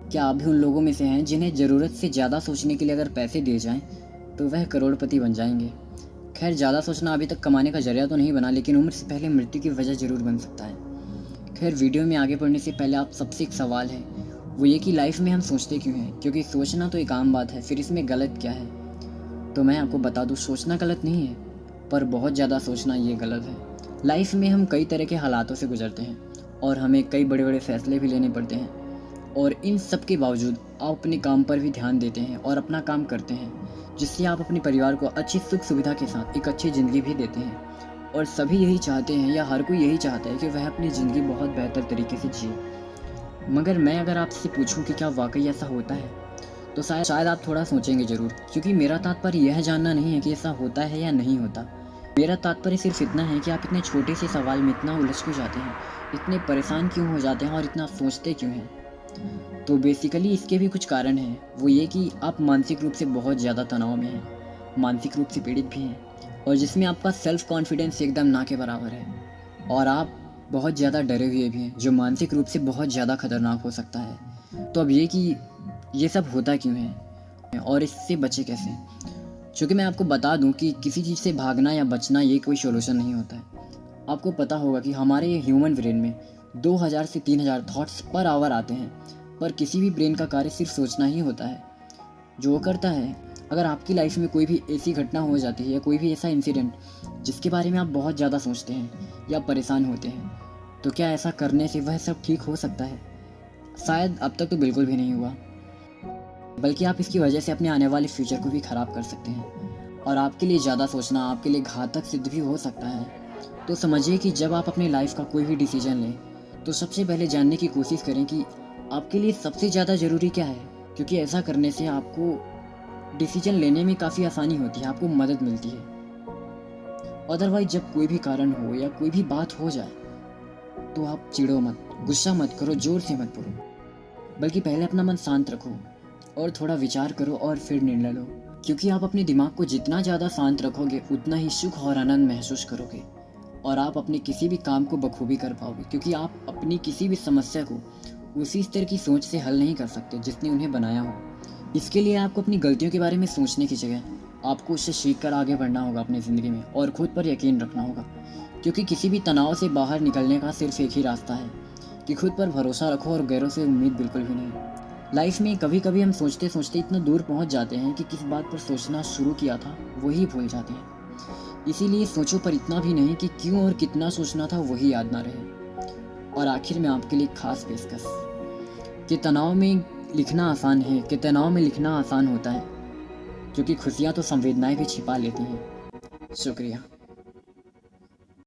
क्या आप भी उन लोगों में से हैं जिन्हें ज़रूरत से ज़्यादा सोचने के लिए अगर पैसे दिए जाएं तो वह करोड़पति बन जाएंगे? खैर, ज़्यादा सोचना अभी तक कमाने का जरिया तो नहीं बना, लेकिन उम्र से पहले मृत्यु की वजह ज़रूर बन सकता है। खैर, वीडियो में आगे बढ़ने से पहले आप सबसे एक सवाल है, वो ये कि लाइफ में हम सोचते क्यों हैं? क्योंकि सोचना तो एक आम बात है, फिर इसमें गलत क्या है? तो मैं आपको बता दूँ, सोचना गलत नहीं है, पर बहुत ज़्यादा सोचना ये गलत है। लाइफ में हम कई तरह के हालातों से गुजरते हैं और हमें कई बड़े-बड़े फैसले भी लेने पड़ते हैं, और इन सब के बावजूद आप अपने काम पर भी ध्यान देते हैं और अपना काम करते हैं, जिससे आप अपने परिवार को अच्छी सुख सुविधा के साथ एक अच्छी ज़िंदगी भी देते हैं। और सभी यही चाहते हैं, या हर कोई यही चाहता है कि वह अपनी ज़िंदगी बहुत बेहतर तरीके से जिए। मगर मैं अगर आपसे पूछूं कि क्या वाकई ऐसा होता है, तो शायद आप थोड़ा सोचेंगे ज़रूर, क्योंकि मेरा तात्पर्य यह जानना नहीं है कि ऐसा होता है या नहीं होता। मेरा तात्पर्य सिर्फ इतना है कि आप इतने छोटे से सवाल में इतना उलझ क्यों जाते हैं, इतने परेशान क्यों हो जाते हैं और इतना सोचते क्यों हैं। तो बेसिकली इसके भी कुछ कारण हैं, वो ये कि आप मानसिक रूप से बहुत ज़्यादा तनाव में हैं, मानसिक रूप से पीड़ित भी हैं, और जिसमें आपका सेल्फ कॉन्फिडेंस एकदम ना के बराबर है, और आप बहुत ज़्यादा डरे हुए भी हैं, जो मानसिक रूप से बहुत ज़्यादा खतरनाक हो सकता है। तो अब ये कि ये सब होता क्यों है और इससे बचे कैसे? चूँकि मैं आपको बता दूँ कि किसी चीज़ से भागना या बचना ये कोई सॉल्यूशन नहीं होता है। आपको पता होगा कि हमारे ये ह्यूमन ब्रेन में 2000 से 3000 थॉट्स पर आवर आते हैं, पर किसी भी ब्रेन का कार्य सिर्फ सोचना ही होता है। जो वो करता है, अगर आपकी लाइफ में कोई भी ऐसी घटना हो जाती है या कोई भी ऐसा इंसिडेंट जिसके बारे में आप बहुत ज़्यादा सोचते हैं या परेशान होते हैं, तो क्या ऐसा करने से वह सब ठीक हो सकता है? शायद अब तक तो बिल्कुल भी नहीं हुआ, बल्कि आप इसकी वजह से अपने आने वाले फ्यूचर को भी ख़राब कर सकते हैं, और आपके लिए ज़्यादा सोचना आपके लिए घातक सिद्ध भी हो सकता है। तो समझिए कि जब आप अपनी लाइफ का कोई भी डिसीजन लें, तो सबसे पहले जानने की कोशिश करें कि आपके लिए सबसे ज़्यादा ज़रूरी क्या है, क्योंकि ऐसा करने से आपको डिसीजन लेने में काफ़ी आसानी होती है, आपको मदद मिलती है। अदरवाइज जब कोई भी कारण हो या कोई भी बात हो जाए, तो आप चिढ़ो मत, गुस्सा मत करो, ज़ोर से मत बोलो, बल्कि पहले अपना मन शांत रखो और थोड़ा विचार करो और फिर निर्णय लो। क्योंकि आप अपने दिमाग को जितना ज़्यादा शांत रखोगे, उतना ही सुख और आनंद महसूस करोगे, और आप अपने किसी भी काम को बखूबी कर पाओगे, क्योंकि आप अपनी किसी भी समस्या को उसी स्तर की सोच से हल नहीं कर सकते जिसने उन्हें बनाया हो। इसके लिए आपको अपनी गलतियों के बारे में सोचने की जगह आपको उससे सीख कर आगे बढ़ना होगा अपनी ज़िंदगी में, और खुद पर यकीन रखना होगा। क्योंकि किसी भी तनाव से बाहर निकलने का सिर्फ एक ही रास्ता है कि खुद पर भरोसा रखो, और गैरों से उम्मीद बिल्कुल भी नहीं। लाइफ में कभी कभी हम सोचते सोचते इतना दूर पहुंच जाते हैं कि किस बात पर सोचना शुरू किया था वही भूल जाते हैं। इसीलिए सोचो, पर इतना भी नहीं कि क्यों और कितना सोचना था वही याद ना रहे। और आखिर में आपके लिए खास पेशकश कि तनाव में लिखना आसान है, कि तनाव में लिखना आसान होता है, क्योंकि खुशियाँ तो संवेदनाएं भी छिपा लेती हैं। शुक्रिया।